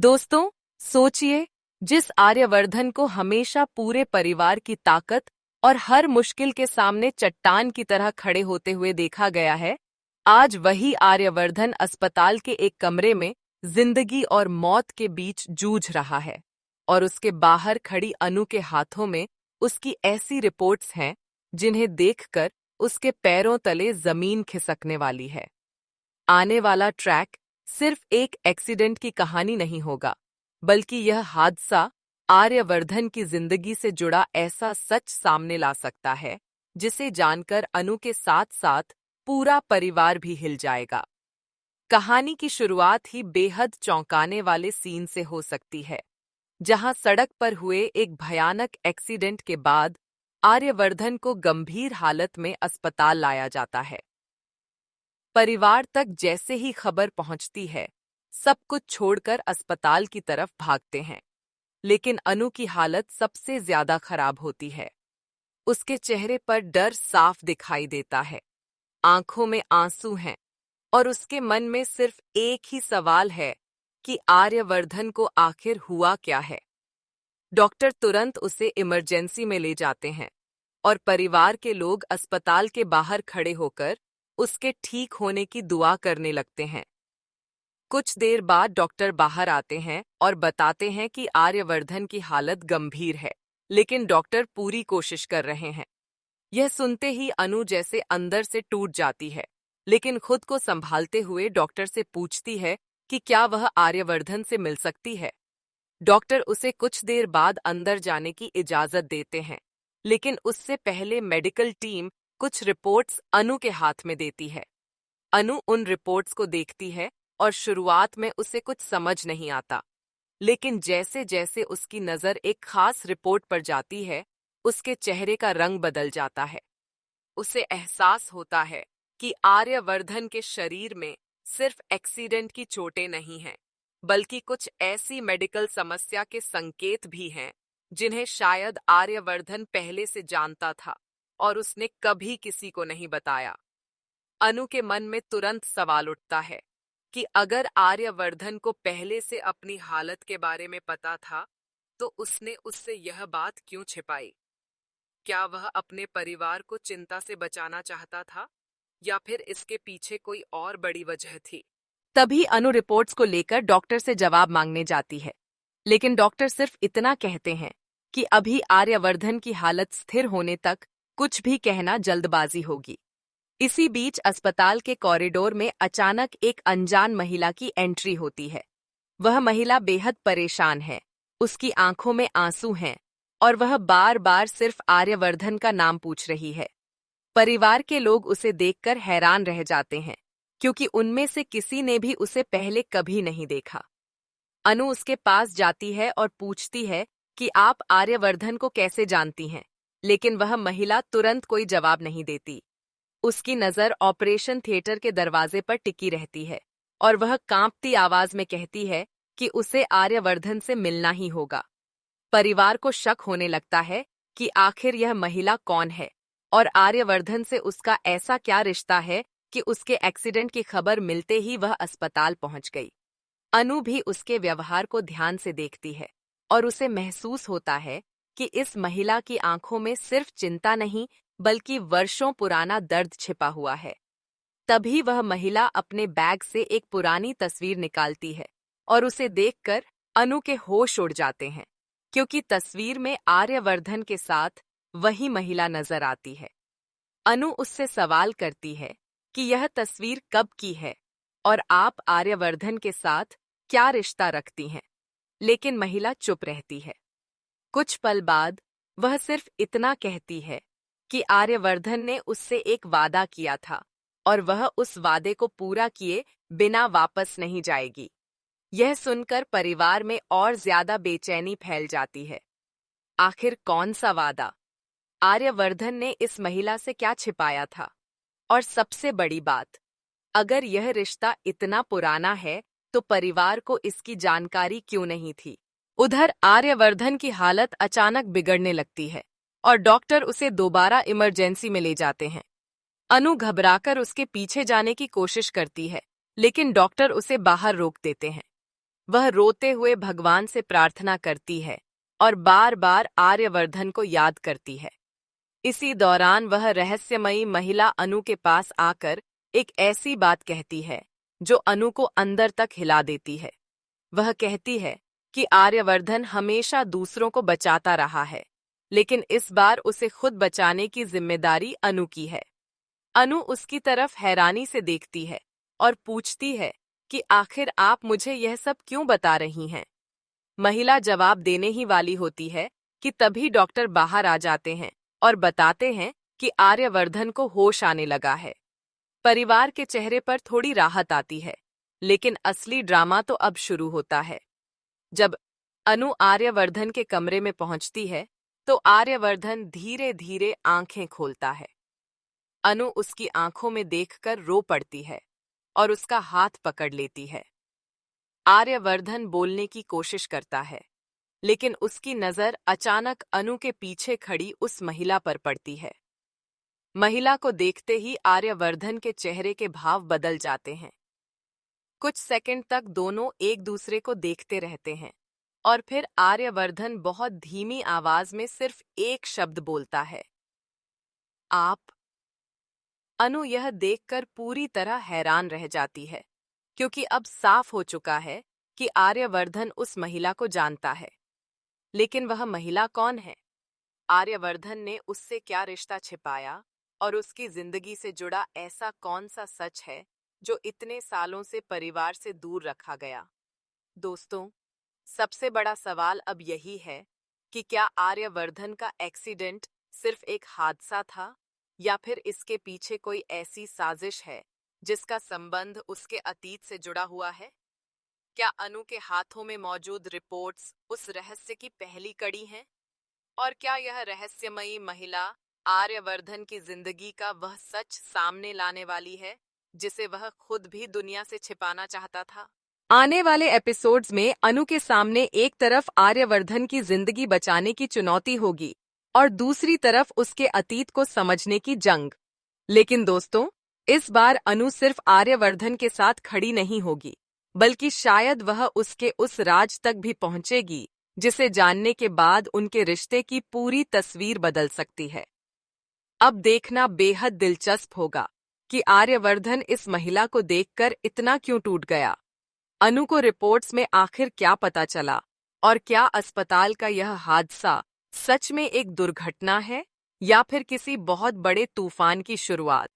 दोस्तों, सोचिए, जिस आर्यवर्धन को हमेशा पूरे परिवार की ताकत और हर मुश्किल के सामने चट्टान की तरह खड़े होते हुए देखा गया है, आज वही आर्यवर्धन अस्पताल के एक कमरे में जिंदगी और मौत के बीच जूझ रहा है। और उसके बाहर खड़ी अनु के हाथों में उसकी ऐसी रिपोर्ट्स हैं जिन्हें देखकर उसके पैरों तले जमीन खिसकने वाली है। आने वाला ट्रैक सिर्फ एक एक्सीडेंट की कहानी नहीं होगा, बल्कि यह हादसा आर्यवर्धन की जिंदगी से जुड़ा ऐसा सच सामने ला सकता है जिसे जानकर अनु के साथ साथ पूरा परिवार भी हिल जाएगा। कहानी की शुरुआत ही बेहद चौंकाने वाले सीन से हो सकती है, जहां सड़क पर हुए एक भयानक एक्सीडेंट के बाद आर्यवर्धन को गंभीर हालत में अस्पताल लाया जाता है। परिवार तक जैसे ही खबर पहुंचती है, सब कुछ छोड़कर अस्पताल की तरफ भागते हैं। लेकिन अनु की हालत सबसे ज्यादा खराब होती है। उसके चेहरे पर डर साफ दिखाई देता है, आंखों में आंसू हैं और उसके मन में सिर्फ एक ही सवाल है कि आर्यवर्धन को आखिर हुआ क्या है। डॉक्टर तुरंत उसे इमरजेंसी में ले जाते हैं और परिवार के लोग अस्पताल के बाहर खड़े होकर उसके ठीक होने की दुआ करने लगते हैं। कुछ देर बाद डॉक्टर बाहर आते हैं और बताते हैं कि आर्यवर्धन की हालत गंभीर है, लेकिन डॉक्टर पूरी कोशिश कर रहे हैं। यह सुनते ही अनु जैसे अंदर से टूट जाती है, लेकिन खुद को संभालते हुए डॉक्टर से पूछती है कि क्या वह आर्यवर्धन से मिल सकती है। डॉक्टर उसे कुछ देर बाद अंदर जाने की इजाजत देते हैं, लेकिन उससे पहले मेडिकल टीम कुछ रिपोर्ट्स अनु के हाथ में देती है। अनु उन रिपोर्ट्स को देखती है और शुरुआत में उसे कुछ समझ नहीं आता, लेकिन जैसे जैसे उसकी नज़र एक खास रिपोर्ट पर जाती है, उसके चेहरे का रंग बदल जाता है। उसे एहसास होता है कि आर्यवर्धन के शरीर में सिर्फ एक्सीडेंट की चोटें नहीं हैं, बल्कि कुछ ऐसी मेडिकल समस्या के संकेत भी हैं जिन्हें शायद आर्यवर्धन पहले से जानता था और उसने कभी किसी को नहीं बताया। अनु के मन में तुरंत सवाल उठता है कि अगर आर्यवर्धन को पहले से अपनी हालत के बारे में पता था, तो उसने उससे यह बात क्यों छिपाई? क्या वह अपने परिवार को चिंता से बचाना चाहता था, या फिर इसके पीछे कोई और बड़ी वजह थी? तभी अनु रिपोर्ट्स को लेकर डॉक्टर से जवाब मांगने जाती है, लेकिन डॉक्टर सिर्फ इतना कहते हैं कि अभी आर्यवर्धन की हालत स्थिर होने तक कुछ भी कहना जल्दबाजी होगी। इसी बीच अस्पताल के कॉरिडोर में अचानक एक अनजान महिला की एंट्री होती है। वह महिला बेहद परेशान है, उसकी आंखों में आंसू हैं और वह बार बार सिर्फ आर्यवर्धन का नाम पूछ रही है। परिवार के लोग उसे देखकर हैरान रह जाते हैं, क्योंकि उनमें से किसी ने भी उसे पहले कभी नहीं देखा। अनु उसके पास जाती है और पूछती है कि आप आर्यवर्धन को कैसे जानती हैं, लेकिन वह महिला तुरंत कोई जवाब नहीं देती। उसकी नज़र ऑपरेशन थिएटर के दरवाजे पर टिकी रहती है और वह कांपती आवाज में कहती है कि उसे आर्यवर्धन से मिलना ही होगा। परिवार को शक होने लगता है कि आखिर यह महिला कौन है और आर्यवर्धन से उसका ऐसा क्या रिश्ता है कि उसके एक्सीडेंट की खबर मिलते ही वह अस्पताल पहुंच गई। अनु भी उसके व्यवहार को ध्यान से देखती है और उसे महसूस होता है कि इस महिला की आंखों में सिर्फ चिंता नहीं, बल्कि वर्षों पुराना दर्द छिपा हुआ है। तभी वह महिला अपने बैग से एक पुरानी तस्वीर निकालती है और उसे देखकर अनु के होश उड़ जाते हैं, क्योंकि तस्वीर में आर्यवर्धन के साथ वही महिला नजर आती है। अनु उससे सवाल करती है कि यह तस्वीर कब की है और आप आर्यवर्धन के साथ क्या रिश्ता रखती हैं, लेकिन महिला चुप रहती है। कुछ पल बाद वह सिर्फ इतना कहती है कि आर्यवर्धन ने उससे एक वादा किया था और वह उस वादे को पूरा किए बिना वापस नहीं जाएगी। यह सुनकर परिवार में और ज्यादा बेचैनी फैल जाती है। आखिर कौन सा वादा? आर्यवर्धन ने इस महिला से क्या छिपाया था? और सबसे बड़ी बात, अगर यह रिश्ता इतना पुराना है तो परिवार को इसकी जानकारी क्यों नहीं थी? उधर आर्यवर्धन की हालत अचानक बिगड़ने लगती है और डॉक्टर उसे दोबारा इमरजेंसी में ले जाते हैं। अनु घबराकर उसके पीछे जाने की कोशिश करती है, लेकिन डॉक्टर उसे बाहर रोक देते हैं। वह रोते हुए भगवान से प्रार्थना करती है और बार बार आर्यवर्धन को याद करती है। इसी दौरान वह रहस्यमयी महिला अनु के पास आकर एक ऐसी बात कहती है जो अनु को अंदर तक हिला देती है। वह कहती है कि आर्यवर्धन हमेशा दूसरों को बचाता रहा है, लेकिन इस बार उसे खुद बचाने की जिम्मेदारी अनु की है। अनु उसकी तरफ हैरानी से देखती है और पूछती है कि आखिर आप मुझे यह सब क्यों बता रही हैं? महिला जवाब देने ही वाली होती है कि तभी डॉक्टर बाहर आ जाते हैं और बताते हैं कि आर्यवर्धन को होश आने लगा है। परिवार के चेहरे पर थोड़ी राहत आती है, लेकिन असली ड्रामा तो अब शुरू होता है। जब अनु आर्यवर्धन के कमरे में पहुंचती है तो आर्यवर्धन धीरे धीरे आंखें खोलता है। अनु उसकी आंखों में देखकर रो पड़ती है और उसका हाथ पकड़ लेती है। आर्यवर्धन बोलने की कोशिश करता है, लेकिन उसकी नजर अचानक अनु के पीछे खड़ी उस महिला पर पड़ती है। महिला को देखते ही आर्यवर्धन के चेहरे के भाव बदल जाते हैं। कुछ सेकंड तक दोनों एक दूसरे को देखते रहते हैं और फिर आर्यवर्धन बहुत धीमी आवाज में सिर्फ एक शब्द बोलता है, आप। अनु यह देखकर पूरी तरह हैरान रह जाती है, क्योंकि अब साफ हो चुका है कि आर्यवर्धन उस महिला को जानता है। लेकिन वह महिला कौन है? आर्यवर्धन ने उससे क्या रिश्ता छिपाया और उसकी जिंदगी से जुड़ा ऐसा कौन सा सच है जो इतने सालों से परिवार से दूर रखा गया? दोस्तों, सबसे बड़ा सवाल अब यही है कि क्या आर्यवर्धन का एक्सीडेंट सिर्फ एक हादसा था, या फिर इसके पीछे कोई ऐसी साजिश है जिसका संबंध उसके अतीत से जुड़ा हुआ है? क्या अनु के हाथों में मौजूद रिपोर्ट्स उस रहस्य की पहली कड़ी हैं? और क्या यह रहस्यमयी महिला आर्यवर्धन की जिंदगी का वह सच सामने लाने वाली है जिसे वह खुद भी दुनिया से छिपाना चाहता था? आने वाले एपिसोड्स में अनु के सामने एक तरफ आर्यवर्धन की जिंदगी बचाने की चुनौती होगी और दूसरी तरफ उसके अतीत को समझने की जंग। लेकिन दोस्तों, इस बार अनु सिर्फ आर्यवर्धन के साथ खड़ी नहीं होगी, बल्कि शायद वह उसके उस राज तक भी पहुंचेगी जिसे जानने के बाद उनके रिश्ते की पूरी तस्वीर बदल सकती है। अब देखना बेहद दिलचस्प होगा कि आर्यवर्धन इस महिला को देखकर इतना क्यों टूट गया। अनु को रिपोर्ट्स में आखिर क्या पता चला, और क्या अस्पताल का यह हादसा सच में एक दुर्घटना है या फिर किसी बहुत बड़े तूफान की शुरुआत?